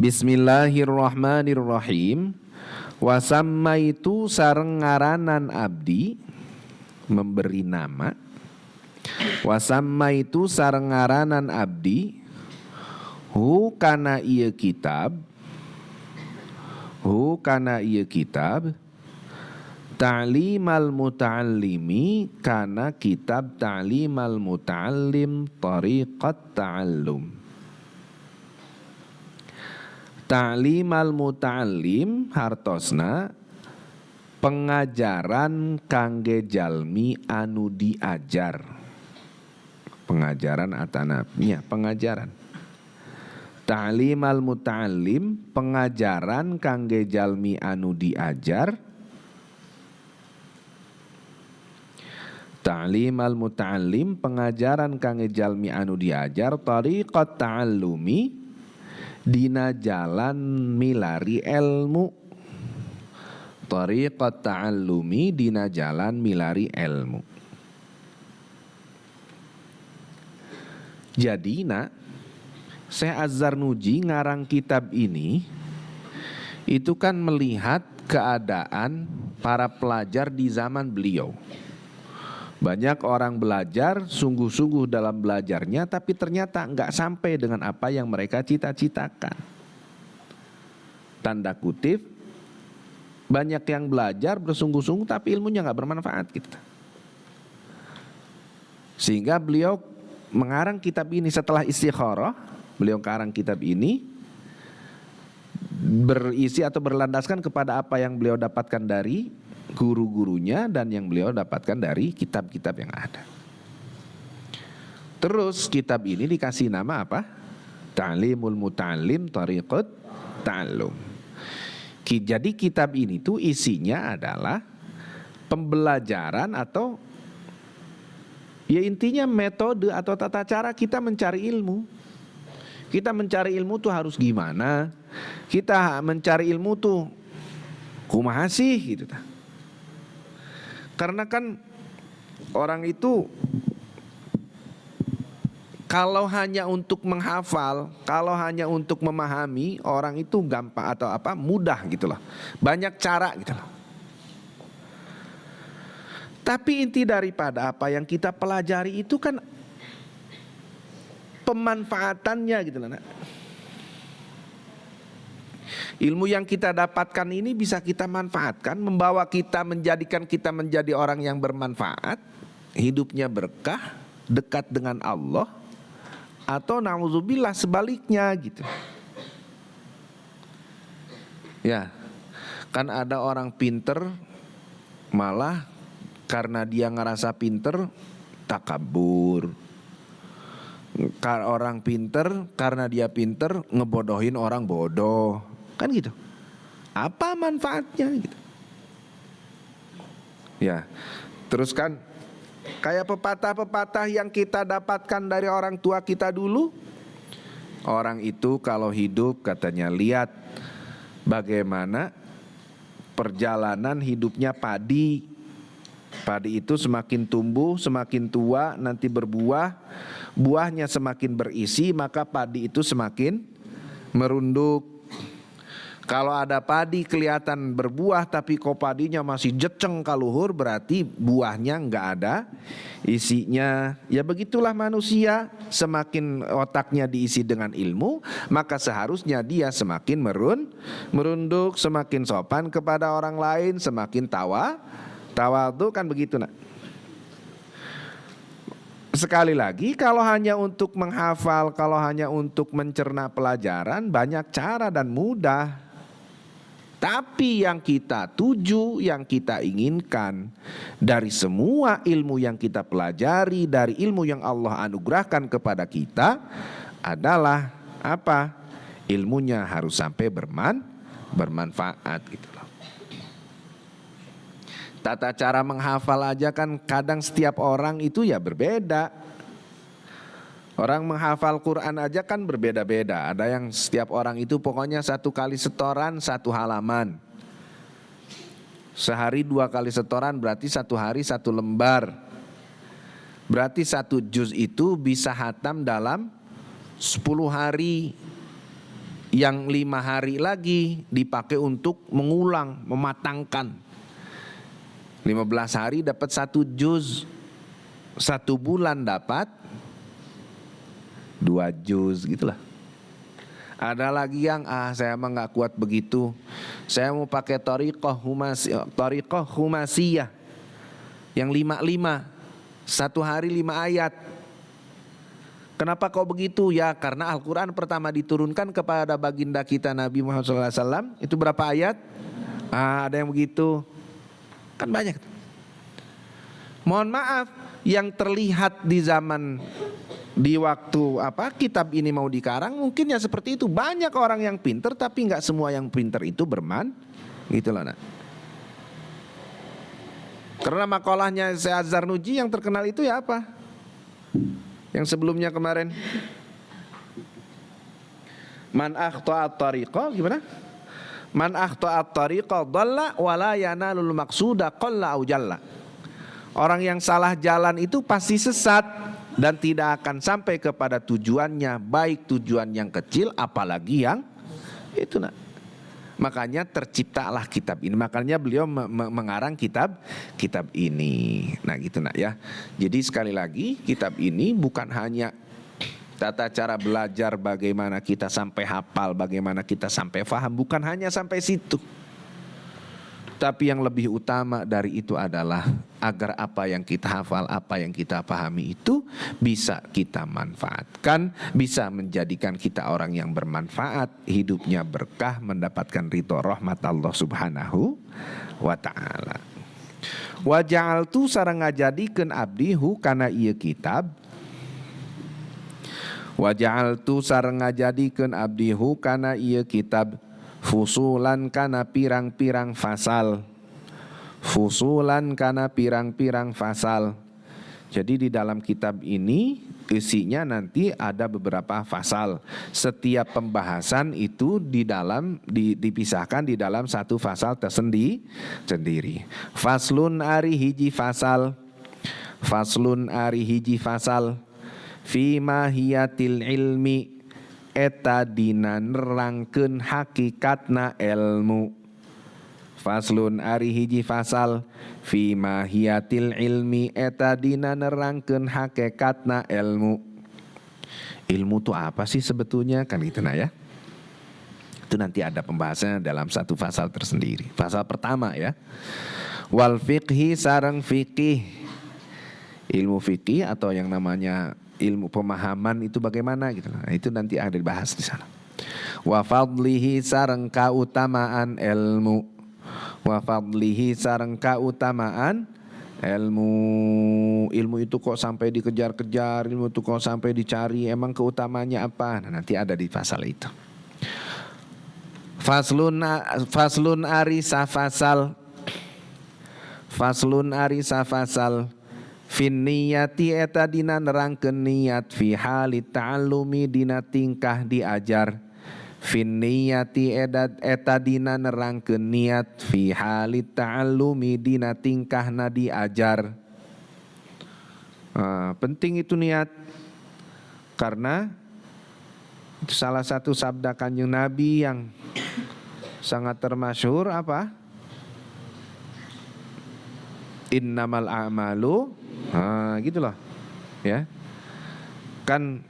Bismillahirrahmanirrahim. Wasammaitu sareng ngaranan abdi, memberi nama. Wasammaitu sareng ngaranan abdi, hu kana ieu kitab, ta'limal muta'allimi, kana kitab ta'limal muta'allim tariqat ta'allum. Ta'limal muta'allim hartosna pengajaran kangge jalmi anu diajar. Pengajaran atanapnya pengajaran. Ta'limal muta'allim pengajaran kangge jalmi anu diajar. Ta'limal muta'allim pengajaran kangge jalmi anu diajar, tariqat ta'allumi dina jalan milari ilmu. Tariqat ta'allumi dina jalan milari ilmu. Jadina Syekh Az-Zarnuji ngarang kitab ini itu kan melihat keadaan para pelajar di zaman beliau. Banyak orang belajar, sungguh-sungguh dalam belajarnya, tapi ternyata nggak sampai dengan apa yang mereka cita-citakan. Tanda kutip, banyak yang belajar bersungguh-sungguh tapi ilmunya nggak bermanfaat gitu. Sehingga beliau mengarang kitab ini setelah istikharah, beliau mengarang kitab ini berisi atau berlandaskan kepada apa yang beliau dapatkan dari guru-gurunya dan yang beliau dapatkan dari kitab-kitab yang ada. Terus kitab ini dikasih nama apa? Ta'limul Muta'allim Tariqat Ta'allum. Jadi kitab ini tuh isinya adalah pembelajaran atau ya intinya metode atau tata cara kita mencari ilmu. Kita mencari ilmu tuh harus gimana? Kita mencari ilmu tuh kumaha sih gitu ta. Karena kan orang itu kalau hanya untuk menghafal, kalau hanya untuk memahami, orang itu gampang atau apa mudah gitu loh. Banyak cara gitu loh. Tapi inti daripada apa yang kita pelajari itu kan pemanfaatannya gitu loh. Ilmu yang kita dapatkan ini bisa kita manfaatkan, membawa kita, menjadikan kita menjadi orang yang bermanfaat, hidupnya berkah, dekat dengan Allah, atau na'udzubillah sebaliknya gitu. Ya, kan ada orang pinter malah karena dia ngerasa pinter takabur. Orang pinter karena dia pinter ngebodohin orang bodoh. Kan gitu. Apa manfaatnya gitu. Ya. Terus kan kayak pepatah-pepatah yang kita dapatkan dari orang tua kita dulu. Orang itu kalau hidup katanya lihat bagaimana perjalanan hidupnya padi. Padi itu semakin tumbuh, semakin tua, nanti berbuah. Buahnya semakin berisi, maka padi itu semakin merunduk. Kalau ada padi kelihatan berbuah tapi kok padinya masih jeceng kaluhur, berarti buahnya enggak ada isinya. Ya begitulah manusia, semakin otaknya diisi dengan ilmu, maka seharusnya dia semakin merunduk, semakin sopan kepada orang lain, semakin tawadhu kan begitu nak. Sekali lagi, kalau hanya untuk menghafal, kalau hanya untuk mencerna pelajaran, banyak cara dan mudah. Tapi yang kita tuju, yang kita inginkan dari semua ilmu yang kita pelajari, dari ilmu yang Allah anugerahkan kepada kita adalah apa? Ilmunya harus sampai bermanfaat gitu loh. Tata cara menghafal aja kan kadang setiap orang itu ya berbeda. Orang menghafal Quran aja kan berbeda-beda. Ada yang setiap orang itu pokoknya 1 kali setoran 1 halaman. Sehari 2 kali setoran berarti 1 hari 1 lembar. Berarti 1 juz itu bisa hatam dalam 10 hari. Yang 5 hari lagi dipakai untuk mengulang, mematangkan. 15 hari dapat 1 juz. 1 bulan dapat 2 juz gitulah. Ada lagi yang saya mah nggak kuat begitu. Saya mau pakai thariqah humasiyah yang 5 1 hari 5 ayat. Kenapa kok begitu? Ya karena Al-Quran pertama diturunkan kepada baginda kita Nabi Muhammad SAW. Itu berapa ayat? Ada yang begitu. Kan banyak. Mohon maaf, yang terlihat di waktu kitab ini mau dikarang mungkin ya seperti itu. Banyak orang yang pinter tapi nggak semua yang pinter itu gitu loh nak. Karena makalahnya Syekh Az-Zarnuji yang terkenal itu ya apa? Yang sebelumnya kemarin, man akhta'at tariqah, gimana? Man akhta'at tariqah dhalla wala yanalul maqsuda qalla au jalla. Orang yang salah jalan itu pasti sesat dan tidak akan sampai kepada tujuannya, baik tujuan yang kecil apalagi yang itu nak. Makanya terciptalah kitab ini. Makanya beliau mengarang kitab ini. Nah gitu nak ya. Jadi sekali lagi kitab ini bukan hanya tata cara belajar bagaimana kita sampai hafal, bagaimana kita sampai faham. Bukan hanya sampai situ. Tapi yang lebih utama dari itu adalah agar apa yang kita hafal, apa yang kita pahami itu bisa kita manfaatkan, bisa menjadikan kita orang yang bermanfaat, hidupnya berkah, mendapatkan ridho rahmat Allah Subhanahu wa ta'ala. Wa ja'altu sareng ngajadikeun abdi hu kana ieu kitab. Wa ja'altu sareng ngajadikeun abdi hu kana ieu kitab. Fusulan kana pirang-pirang fasal. Fusulan kana pirang-pirang fasal. Jadi di dalam kitab ini isinya nanti ada beberapa fasal. Setiap pembahasan itu dipisahkan di dalam satu fasal tersendiri. Faslun ari hiji fasal. Faslun ari hiji fasal. Fi mahiyatil ilmi. Eta dina nerangkeun hakikatna ilmu. Faslun ari hiji fasal fi mahiyatil ilmi. Eta dina nerangkeun hakikatna ilmu. Ilmu itu apa sih sebetulnya? Kan gitu nah ya. Itu nanti ada pembahasannya dalam satu fasal tersendiri. Fasal pertama ya. Wal fiqhi sareng fiqih. Ilmu fiqih atau yang namanya ilmu pemahaman itu bagaimana gitu. Nah, itu nanti ada dibahas di sana. Wa fadlihi sareng kautamaan ilmu. Wa fadlihi sareng kautamaan ilmu. Ilmu itu kok sampai dikejar-kejar, ilmu itu kok sampai dicari, emang keutamanya apa? Nah, nanti ada di pasal itu. Faslun ari safasal. Faslun ari safasal. Fin niyati eta dina nerangkeun niat fi halit ta'allumi dina tingkah diajar. Fin niyati eta dina nerangkeun niat fi halit ta'allumi dina tingkahna diajar. Penting itu niat karena itu salah satu sabda Kanjeng Nabi yang sangat termasyhur apa? Innamal a'malu gitu loh ya. Kan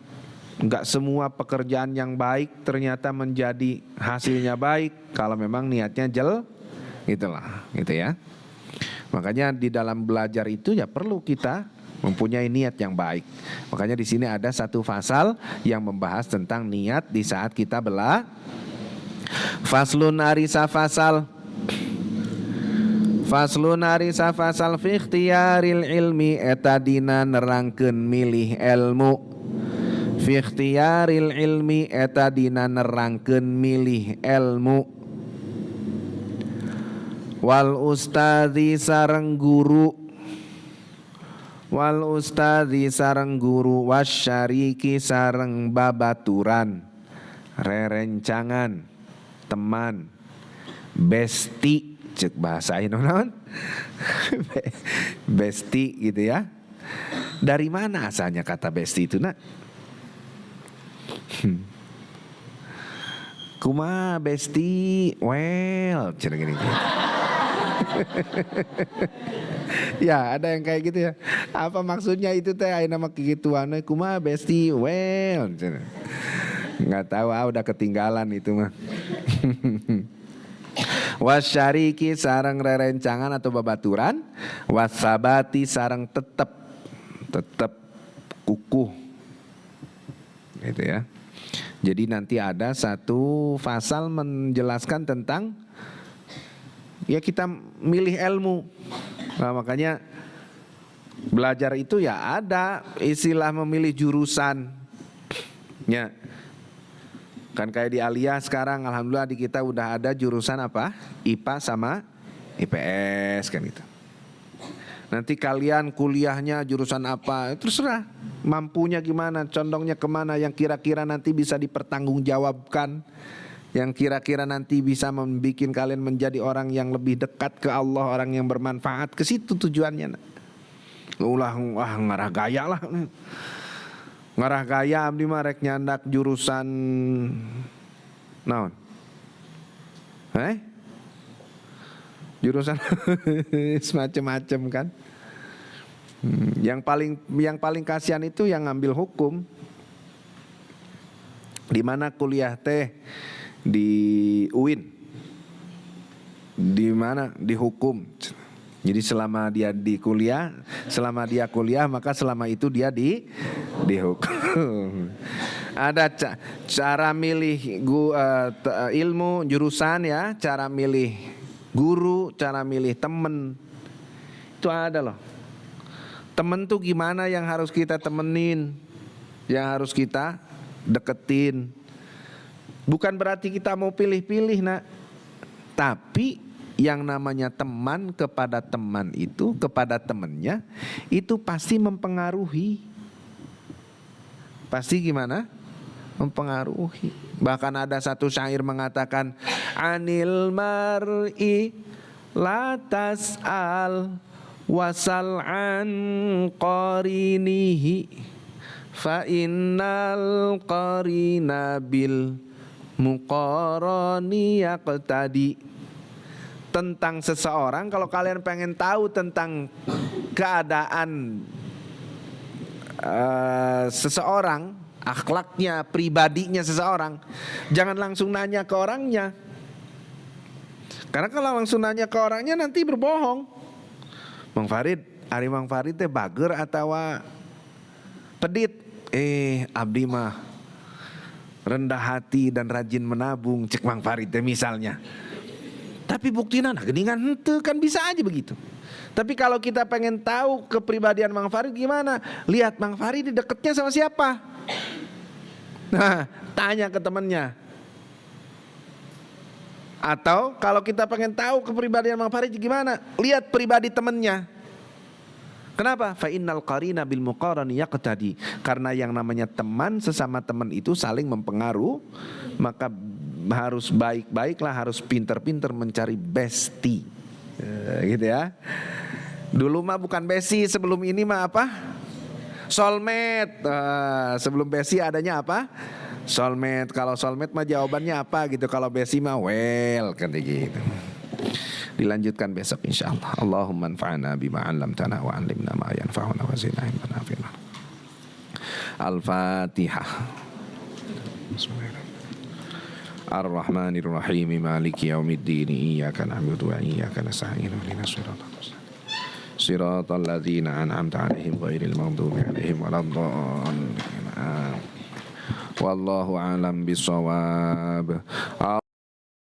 enggak semua pekerjaan yang baik ternyata menjadi hasilnya baik kalau memang niatnya gitulah gitu ya. Makanya di dalam belajar itu ya perlu kita mempunyai niat yang baik. Makanya di sini ada satu pasal yang membahas tentang niat di saat kita Faslun arisa fasal. Faslun arisa fasal fi ikhtiyaril ilmi eta dina nerangkeun milih ilmu. Fi ikhtiyaril ilmi eta dina nerangkeun milih ilmu. Wal ustadzi sareng guru. Wal ustadzi sareng guru wasyariki sareng babaturan. Rerencangan, teman, besti. Cek bahasain naon? Besti gitu ya. Dari mana asalnya kata besti itu nak? Kumaha besti, well, cina gini. Ya ada yang kayak gitu ya. Apa maksudnya itu teh? Ayo nama kegituan, kumaha besti, well, cina. Nggak tahu, udah ketinggalan itu mah. Wasyariki sarang rerencangan atau babaturan, wasabati sarang tetap kukuh, gitu ya. Jadi nanti ada satu pasal menjelaskan tentang ya kita milih ilmu. Nah, makanya belajar itu ya ada istilah memilih jurusan. Ya. Kan kayak di Aliyah sekarang alhamdulillah di kita udah ada jurusan apa? IPA sama IPS kan gitu. Nanti kalian kuliahnya jurusan apa? Terserah. Mampunya gimana, condongnya kemana, yang kira-kira nanti bisa dipertanggungjawabkan, yang kira-kira nanti bisa membuat kalian menjadi orang yang lebih dekat ke Allah, orang yang bermanfaat. Ke situ tujuannya. Wah ngarah gaya lah. Ngarah gaya abdi mah rek nyandak jurusan naon? Jurusan semacam-macam kan. Yang paling kasihan itu yang ngambil hukum. Di mana kuliah teh di UIN. Di mana? Di hukum. Jadi selama dia kuliah maka selama itu dia dihukum. Ada cara milih ilmu jurusan ya, cara milih guru, cara milih temen. Itu ada loh. Temen tuh gimana yang harus kita temenin, yang harus kita deketin. Bukan berarti kita mau pilih-pilih nak. Tapi yang namanya teman kepada teman itu, kepada temennya, itu pasti mempengaruhi. Pasti gimana? Mempengaruhi. Bahkan ada satu syair mengatakan, Anil mar'i la tas'al wasal an qarinihi fa innal qarina bil muqarani yaqtadi. Tentang seseorang, kalau kalian pengen tahu tentang keadaan seseorang, akhlaknya, pribadinya seseorang, jangan langsung nanya ke orangnya. Karena kalau langsung nanya ke orangnya nanti berbohong. Mang Farid, Ari Mang Farid teh bager atau pedit? Abdi mah rendah hati dan rajin menabung, cek Mang Farid teh misalnya. Tapi buktinya nah geningan henteu, kan bisa aja begitu. Tapi kalau kita pengen tahu kepribadian Mang Farid gimana, lihat Mang Farid deketnya sama siapa. Nah, tanya ke temannya. Atau kalau kita pengen tahu kepribadian Mang Farid gimana, lihat pribadi temannya. Kenapa? Fa innal qarina bil muqarani yaqtadi. Karena yang namanya teman, sesama teman itu saling mempengaruhi, maka harus baik-baiklah, harus pinter-pinter mencari bestie. Gitu ya. Dulu mah bukan bestie, sebelum ini mah apa? Soulmate. Sebelum bestie adanya apa? Soulmate. Kalau soulmate mah jawabannya apa gitu. Kalau bestie mah well kan gitu. Dilanjutkan besok insyaallah. Allahumma anfa'na bima 'allamtana wa 'allimna ma yanfa'una wa zidna ilman nafi'an. Al-Fatihah. Ar-Rahmanir Rahim, Maliki yaumiddin, iyyaka na'budu wa iyyaka nasta'in, ihdinas siratal mustaqim. Siratal ladzina an'amta 'alaihim ghairil maghdubi 'alaihim waladdallin. Wallahu a'lam bishawab.